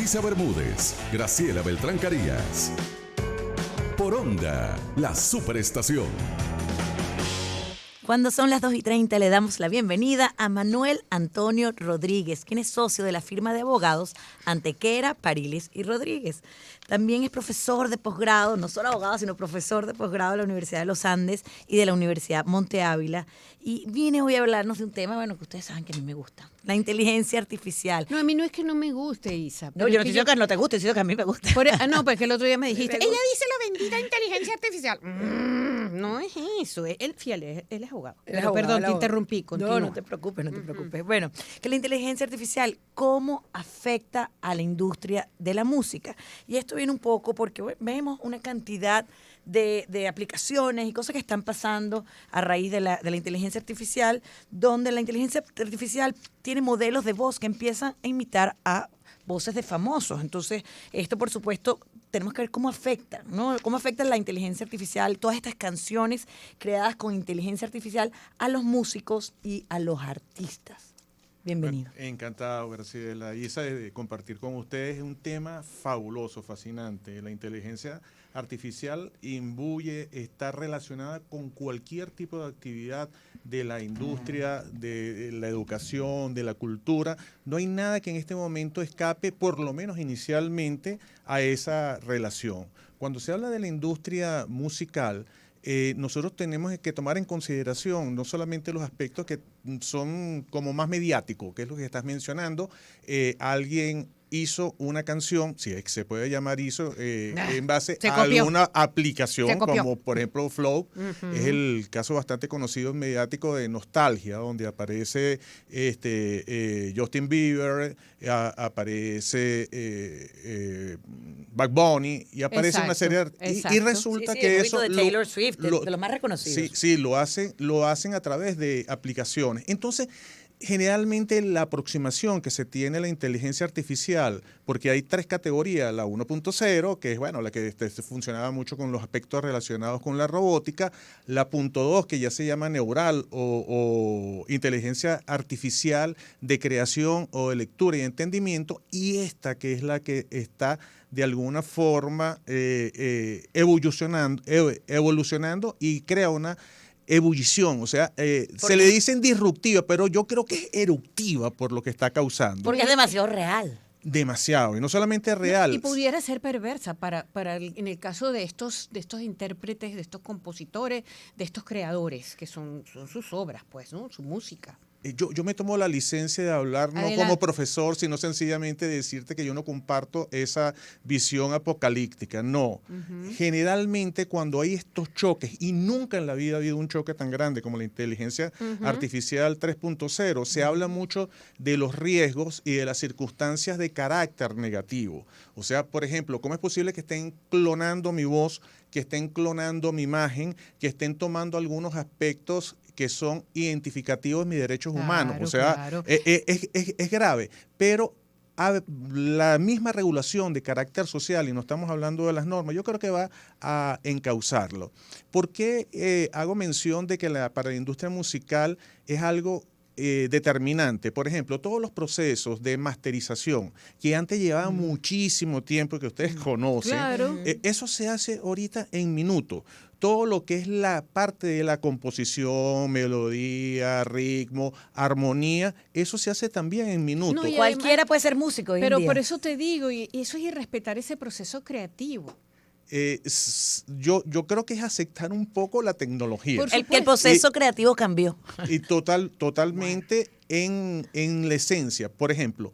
Isa Bermúdez, Graciela Beltrán Carías. Por Onda, la superestación. Cuando son las 2:30 le damos la bienvenida a Manuel Antonio Rodríguez, quien es socio de la firma de abogados Antequera, Parilis y Rodríguez. También es profesor de posgrado, no solo abogado, sino profesor de posgrado de la Universidad de los Andes y de la Universidad Monte Ávila. Y viene hoy a hablarnos de un tema, bueno, que ustedes saben que a mí me gusta, la inteligencia artificial. No, a mí no es que no me guste, Isa. No, yo no estoy diciendo que no te guste, estoy diciendo que a mí me gusta. No, porque el otro día me dijiste, ella dice la bendita inteligencia artificial. No es eso, él es abogado. Pero, perdón, te interrumpí, continúa. No te preocupes. Bueno, que la inteligencia artificial, ¿cómo afecta a la industria de la música? Y esto viene un poco porque vemos una cantidad de aplicaciones y cosas que están pasando a raíz de la inteligencia artificial, donde la inteligencia artificial tiene modelos de voz que empiezan a imitar a voces de famosos. Entonces, esto, por supuesto, tenemos que ver cómo afecta, ¿no? Cómo afecta la inteligencia artificial, todas estas canciones creadas con inteligencia artificial a los músicos y a los artistas. Bienvenido. Encantado, Graciela. Isa, de compartir con ustedes un tema fabuloso, fascinante. La inteligencia artificial está relacionada con cualquier tipo de actividad de la industria, de la educación, de la cultura. No hay nada que en este momento escape, por lo menos inicialmente, a esa relación. Cuando se habla de la industria musical, nosotros tenemos que tomar en consideración no solamente los aspectos que son como más mediáticos, que es lo que estás mencionando. Alguien hizo una canción, si es que se puede llamar en base a alguna aplicación, como por ejemplo Flow. Es el caso bastante conocido mediático de Nostalgia, donde aparece Justin Bieber, aparece Bad Bunny, y aparece una serie y resulta que eso de Taylor Swift, de los más reconocidos. Sí, lo hacen a través de aplicaciones. Entonces, generalmente la aproximación que se tiene a la inteligencia artificial, porque hay tres categorías: la 1.0, que es la que funcionaba mucho con los aspectos relacionados con la robótica; la 2.0, que ya se llama neural o inteligencia artificial de creación o de lectura y entendimiento; y esta, que es la que está de alguna forma evolucionando y crea una ebullición, o sea, se le dicen disruptiva, pero yo creo que es eruptiva por lo que está causando. Porque es demasiado real. Demasiado, y no solamente real. Y pudiera ser perversa en el caso de estos intérpretes, de estos compositores, de estos creadores, que son sus obras, pues, ¿no? Su música. Yo me tomo la licencia de hablar no como profesor, sino sencillamente decirte que yo no comparto esa visión apocalíptica. No. Generalmente cuando hay estos choques, y nunca en la vida ha habido un choque tan grande como la inteligencia artificial 3.0, se habla mucho de los riesgos y de las circunstancias de carácter negativo. O sea, por ejemplo, ¿cómo es posible que estén clonando mi voz, que estén clonando mi imagen, que estén tomando algunos aspectos que son identificativos de mis derechos humanos? O sea, es grave, pero la misma regulación de carácter social, y no estamos hablando de las normas, yo creo que va a encauzarlo. ¿Por qué hago mención de que para la industria musical es algo determinante? Por ejemplo, todos los procesos de masterización que antes llevaban muchísimo tiempo, que ustedes conocen, eso se hace ahorita en minutos. Todo lo que es la parte de la composición, melodía, ritmo, armonía, eso se hace también en minutos. No, cualquiera puede ser músico hoy en pero día. por eso te digo, y eso es irrespetar ese proceso creativo. Yo creo que es aceptar un poco la tecnología. El proceso creativo cambió. Y totalmente en la esencia. Por ejemplo,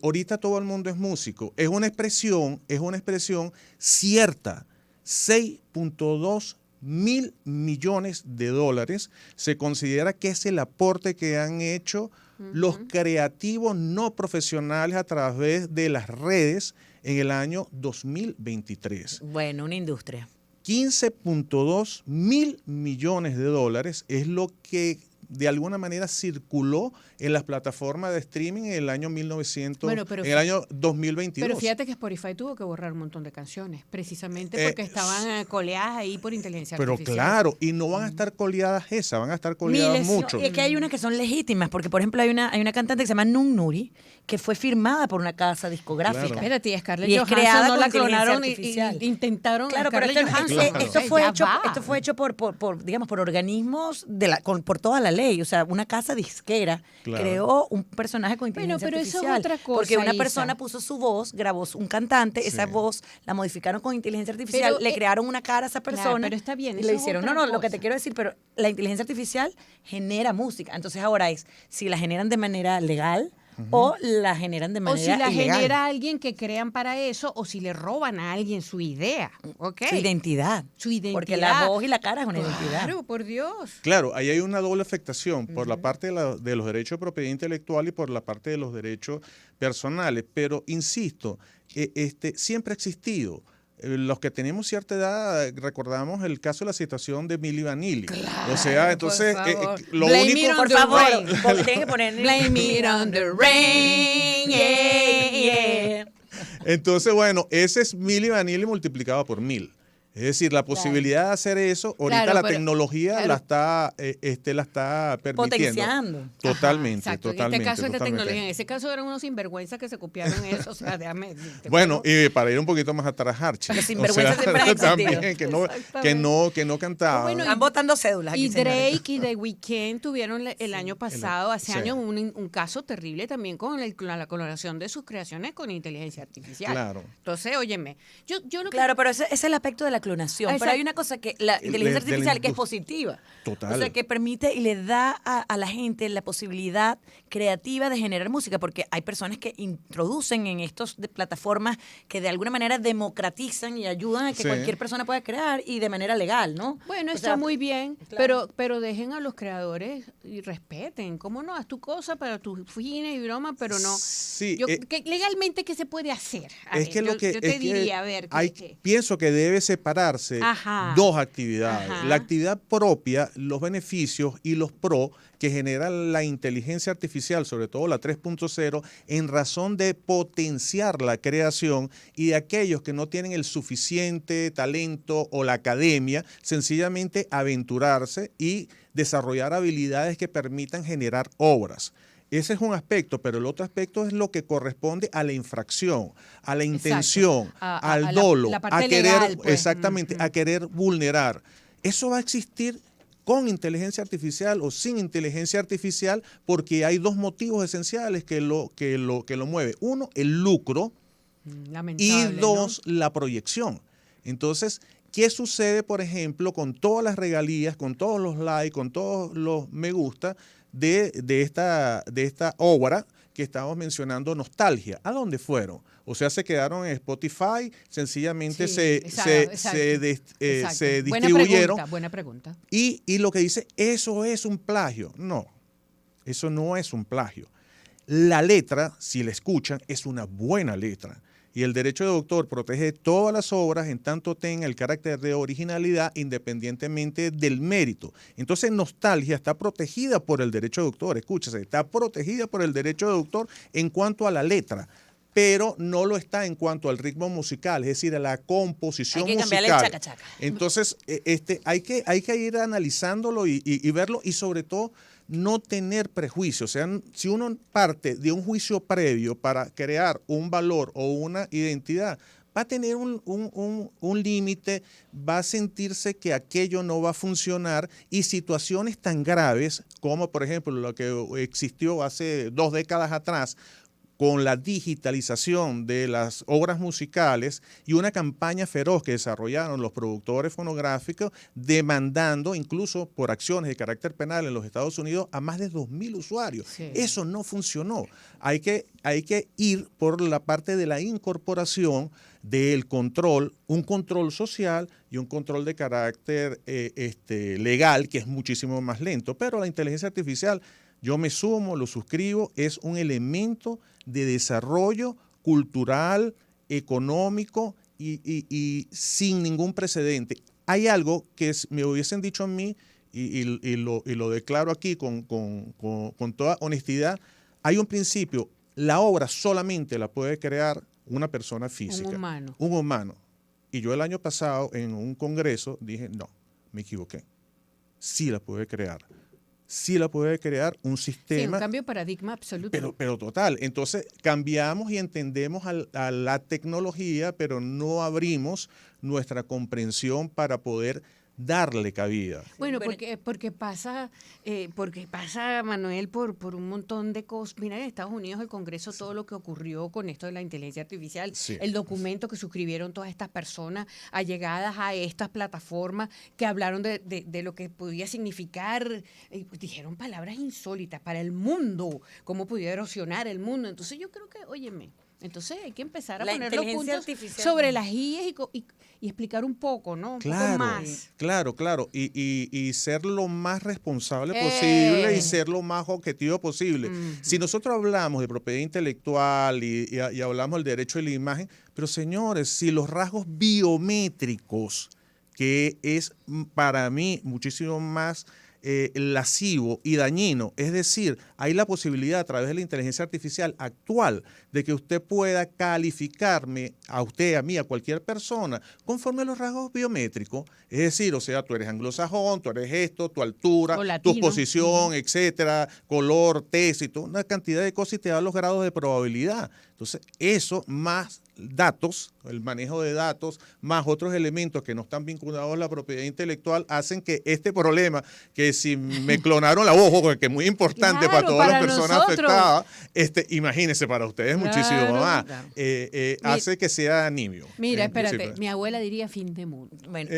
ahorita todo el mundo es músico. Es una expresión cierta. 6.2 mil millones de dólares se considera que es el aporte que han hecho los creativos no profesionales a través de las redes en el año 2023. Bueno, una industria. 15.2 mil millones de dólares es lo que de alguna manera circuló en las plataformas de streaming en el año 1900, en el año 2022. Pero fíjate que Spotify tuvo que borrar un montón de canciones, precisamente porque estaban coleadas ahí por inteligencia artificial. Pero claro, y no van a estar coleadas esas, van a estar coleadas mucho. Y es que hay unas que son legítimas, porque por ejemplo hay una cantante que se llama Nun Nuri, que fue firmada por una casa discográfica. Claro. Espérate, y Scarlett Y es Johansson creada no con la clonaron inteligencia y intentaron. Claro, pero Scarlett Johansson. esto fue hecho por digamos, por organismos por toda la ley. O sea, una casa disquera creó un personaje con inteligencia pero artificial. eso es otra cosa, porque una Isa. persona puso su voz, grabó un cantante, esa voz la modificaron con inteligencia artificial, Pero, le crearon una cara a esa claro, persona. pero está bien, y eso le es hicieron. otra No, lo que cosa. te quiero decir, pero la inteligencia artificial genera música. Entonces ahora es si la generan de manera legal o la generan de O manera si la ilegal. genera alguien que crean para eso, o si le roban a alguien su idea. ¿Ok? Su identidad. Su identidad. Porque la voz y la cara es una identidad. Claro, por Dios. Claro, ahí hay una doble afectación por la parte de los derechos de propiedad intelectual y por la parte de los derechos personales. Pero, insisto, siempre ha existido. Los que tenemos cierta edad recordamos el caso de la situación de Milli Vanilli. Claro, o sea, entonces, por favor. lo Blame único... it on Por the favor, rain. tienen que poner Blame it on the rain. Yeah. Entonces, bueno, ese es Milli Vanilli multiplicado por 1000. Es decir, la posibilidad de hacer eso, ahorita Claro, la pero- tecnología claro. la está permitiendo. Potenciando. Totalmente, Exacto. totalmente. En este caso es de totalmente. tecnología. En ese caso eran unos sinvergüenzas que se copiaron eso. O sea, déjame decirte. Bueno, y para ir un poquito más atrás, Archie. Los sinvergüenzas siempre han existido. también, que no cantaba. Bueno, Están botando cédulas aquí, Y señores. Drake y The Weeknd tuvieron el año pasado, hace sí. años, un caso terrible también con la clonación de sus creaciones con inteligencia artificial. Claro. Entonces, óyeme, yo lo que... Claro, pero ese es el aspecto de la clonación. Exacto. Pero hay una cosa que la inteligencia de la artificial que es industria. positiva. Total. O sea, que permite y le da a la gente la posibilidad creativa de generar música, porque hay personas que introducen en estas plataformas que de alguna manera democratizan y ayudan a que Sí. cualquier persona pueda crear y de manera legal, ¿no? Bueno, O está sea, muy bien, claro. pero dejen a los creadores y respeten. ¿Cómo no? Haz tu cosa para tus fines y bromas, pero no. Sí, Legalmente, ¿qué se puede hacer? A es ver, que lo que yo te es que diría, a ver, pienso que debe separarse Ajá. dos actividades. Ajá. La actividad propia, los beneficios y los pros que genera la inteligencia artificial, sobre todo la 3.0, en razón de potenciar la creación, y de aquellos que no tienen el suficiente talento o la academia, sencillamente aventurarse y desarrollar habilidades que permitan generar obras. Ese es un aspecto, pero el otro aspecto es lo que corresponde a la infracción, a la intención, al dolo, la parte a querer, legal, pues. exactamente, a querer vulnerar. Eso va a existir con inteligencia artificial o sin inteligencia artificial, porque hay dos motivos esenciales que lo mueve. Uno, el lucro, y Lamentable, dos, la proyección. Entonces, ¿qué sucede, por ejemplo, con todas las regalías, con todos los likes, con todos los me gusta de esta obra que estamos mencionando, Nostalgia? ¿A dónde fueron? O sea, se quedaron en Spotify, sencillamente Sí, se exacto. distribuyeron. Buena pregunta. Y lo que dice, eso es un plagio. No, eso no es un plagio. La letra, si la escuchan, es una buena letra. Y el derecho de autor protege todas las obras en tanto tenga el carácter de originalidad independientemente del mérito. Entonces, Nostalgia está protegida por el derecho de autor. Escúchese, está protegida por el derecho de autor en cuanto a la letra, pero no lo está en cuanto al ritmo musical, es decir, a la composición Hay que musical. cambiarle el chaca-chaca. Entonces, hay que ir analizándolo y verlo, y sobre todo no tener prejuicios. O sea, si uno parte de un juicio previo para crear un valor o una identidad, va a tener un límite, va a sentirse que aquello no va a funcionar, y situaciones tan graves como, por ejemplo, lo que existió hace 2 décadas atrás, con la digitalización de las obras musicales y una campaña feroz que desarrollaron los productores fonográficos, demandando incluso por acciones de carácter penal en los Estados Unidos a más de 2.000 usuarios. Sí. Eso no funcionó. Hay que ir por la parte de la incorporación del control, un control social y un control de carácter legal, que es muchísimo más lento. Pero la inteligencia artificial, yo me sumo, lo suscribo, es un elemento de desarrollo cultural, económico y sin ningún precedente. Hay algo que me hubiesen dicho a mí y lo declaro aquí con toda honestidad, hay un principio, la obra solamente la puede crear una persona física. Un humano. Y yo el año pasado en un congreso dije, no, me equivoqué. Sí la puede crear. Sí la puede crear un sistema. Sí, un cambio de paradigma absoluto. Pero total. Entonces cambiamos y entendemos a la tecnología, pero no abrimos nuestra comprensión para poder darle cabida. Bueno, porque pasa, Manuel, por un montón de cosas. Mira, en Estados Unidos el Congreso, todo lo que ocurrió con esto de la inteligencia artificial, el documento que suscribieron todas estas personas allegadas a estas plataformas que hablaron de lo que podía significar, dijeron palabras insólitas para el mundo, cómo podía erosionar el mundo. Entonces yo creo que, óyeme, entonces hay que empezar a poner los puntos sobre las IES y explicar un poco, ¿no? Un poco más. Claro. Y ser lo más responsable posible y ser lo más objetivo posible. Si nosotros hablamos de propiedad intelectual y hablamos del derecho de la imagen, pero señores, si los rasgos biométricos, que es para mí muchísimo más lascivo y dañino, es decir, hay la posibilidad a través de la inteligencia artificial actual de que usted pueda calificarme a usted, a mí, a cualquier persona conforme a los rasgos biométricos, es decir, o sea, tú eres anglosajón, tú eres esto, tu altura, tu posición, etcétera, color, tez y toda una cantidad de cosas y te da los grados de probabilidad. Entonces, eso más datos, el manejo de datos, más otros elementos que no están vinculados a la propiedad intelectual, hacen que este problema, que si me clonaron la voz, que es muy importante para todas las personas afectadas, imagínense, para ustedes muchísimo más, hace que sea nimio. Mira, espérate, mi abuela diría fin de mundo. Bueno.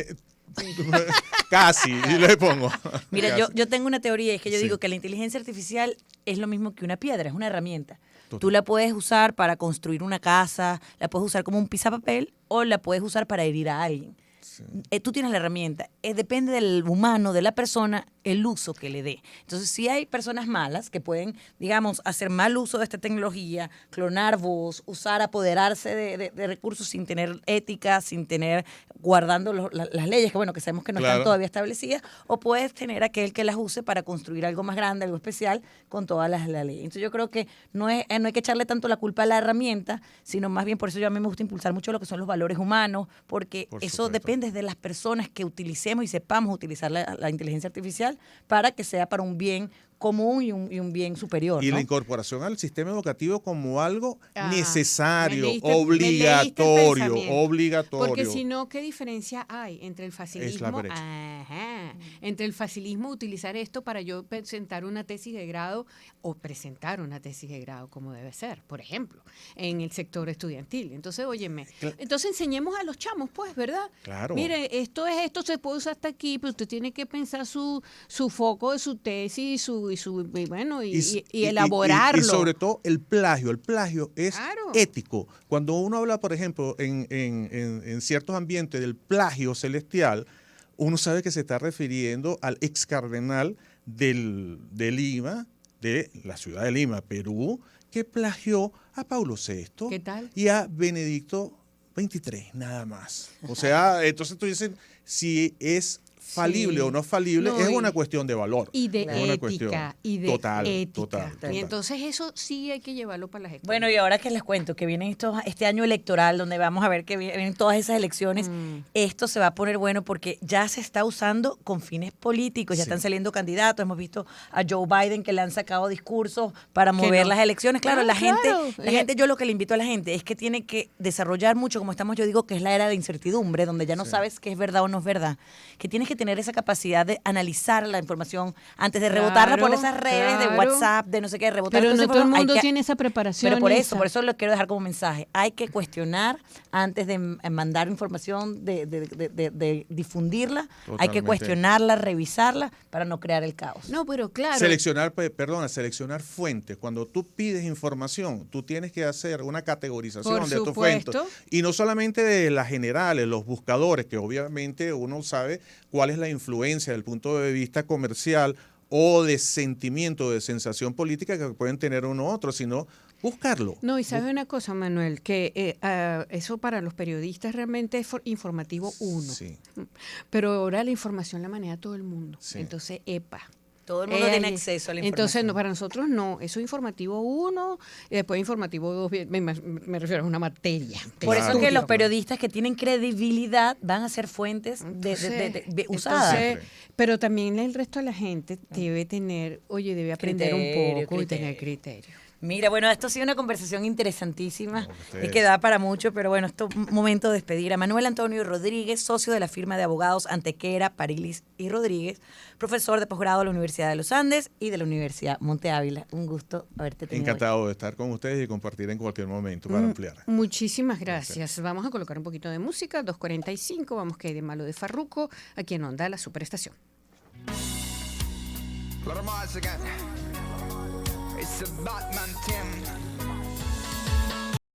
Casi, yo le pongo. Mira, yo tengo una teoría, es que yo digo que la inteligencia artificial es lo mismo que una piedra, es una herramienta. Tú la puedes usar para construir una casa, la puedes usar como un pisapapel o la puedes usar para herir a alguien. Sí. Tú tienes la herramienta. Depende del humano, de la persona, el uso que le dé. Entonces, si hay personas malas que pueden, digamos, hacer mal uso de esta tecnología, clonar voz, apoderarse de recursos sin tener ética, sin tener, guardando las leyes, que bueno, que sabemos que no están todavía establecidas, o puedes tener aquel que las use para construir algo más grande, algo especial, con todas las leyes. Entonces, yo creo que no hay que echarle tanto la culpa a la herramienta, sino más bien, por eso yo a mí me gusta impulsar mucho lo que son los valores humanos, porque eso depende de las personas que utilicemos y sepamos utilizar la inteligencia artificial para que sea para un bien común y un bien superior. Y ¿no? la incorporación al sistema educativo como algo necesario, obligatorio. Porque si no, ¿qué diferencia hay entre el facilismo? Entre el facilismo de utilizar esto para yo presentar una tesis de grado o presentar una tesis de grado como debe ser, por ejemplo, en el sector estudiantil. Entonces, óyeme, entonces enseñemos a los chamos, pues, ¿verdad? Claro. Mire, esto se puede usar hasta aquí, pero usted tiene que pensar su foco de su tesis y elaborarlo. Y sobre todo el plagio es ético. Cuando uno habla, por ejemplo, en ciertos ambientes del plagio celestial, uno sabe que se está refiriendo al ex cardenal de Lima, de la ciudad de Lima, Perú, que plagió a Paulo VI. ¿Qué tal? Y a Benedicto XXIII, nada más. O sea, entonces tú dices, si es falible o no falible, es una cuestión de valor. Y de ética. Total. Y entonces eso sí hay que llevarlo para las escuelas. Bueno, y ahora que les cuento que viene este año electoral, donde vamos a ver que vienen todas esas elecciones, esto se va a poner bueno porque ya se está usando con fines políticos, ya están saliendo candidatos, hemos visto a Joe Biden que le han sacado discursos para mover las elecciones. Claro, la gente, yo lo que le invito a la gente es que tiene que desarrollar mucho, como estamos, yo digo que es la era de incertidumbre, donde ya no sabes qué es verdad o no es verdad, que tienes que tener esa capacidad de analizar la información antes de rebotarla por esas redes de WhatsApp, de no sé qué, rebotar. Pero no todo el mundo tiene esa preparación. Pero por eso lo quiero dejar como mensaje. Hay que cuestionar antes de mandar información, de difundirla. Totalmente. Hay que cuestionarla, revisarla para no crear el caos. No, pero claro. Seleccionar fuentes. Cuando tú pides información, tú tienes que hacer una categorización de tus fuentes. Y no solamente de las generales, los buscadores, que obviamente uno sabe cuál es la influencia desde el punto de vista comercial o de sentimiento, de sensación política que pueden tener uno u otro, sino buscarlo. No, y sabes una cosa, Manuel, que eso para los periodistas realmente es informativo uno. Sí. Pero ahora la información la maneja todo el mundo. Sí. Entonces, epa. Todo el mundo tiene acceso a la información. Entonces, no, para nosotros no. Eso es informativo 1 y después informativo 2. Me refiero a una materia. Por eso Claro. que los periodistas que tienen credibilidad van a ser fuentes usadas. Entonces, pero también el resto de la gente debe tener, debe aprender un poco y tener criterio. Mira, bueno, esto ha sido una conversación interesantísima ustedes. y que da para mucho, pero bueno, esto es un momento de despedir a Manuel Antonio Rodríguez, socio de la firma de abogados Antequera, Parilis y Rodríguez, profesor de posgrado de la Universidad de los Andes y de la Universidad Monte Ávila. Un gusto haberte tenido. Encantado de estar con ustedes y compartir en cualquier momento para ampliar. Muchísimas gracias. Vamos a colocar un poquito de música, 2:45, vamos que hay de malo de Farruko, aquí en Onda La Superestación. It's a Batman team.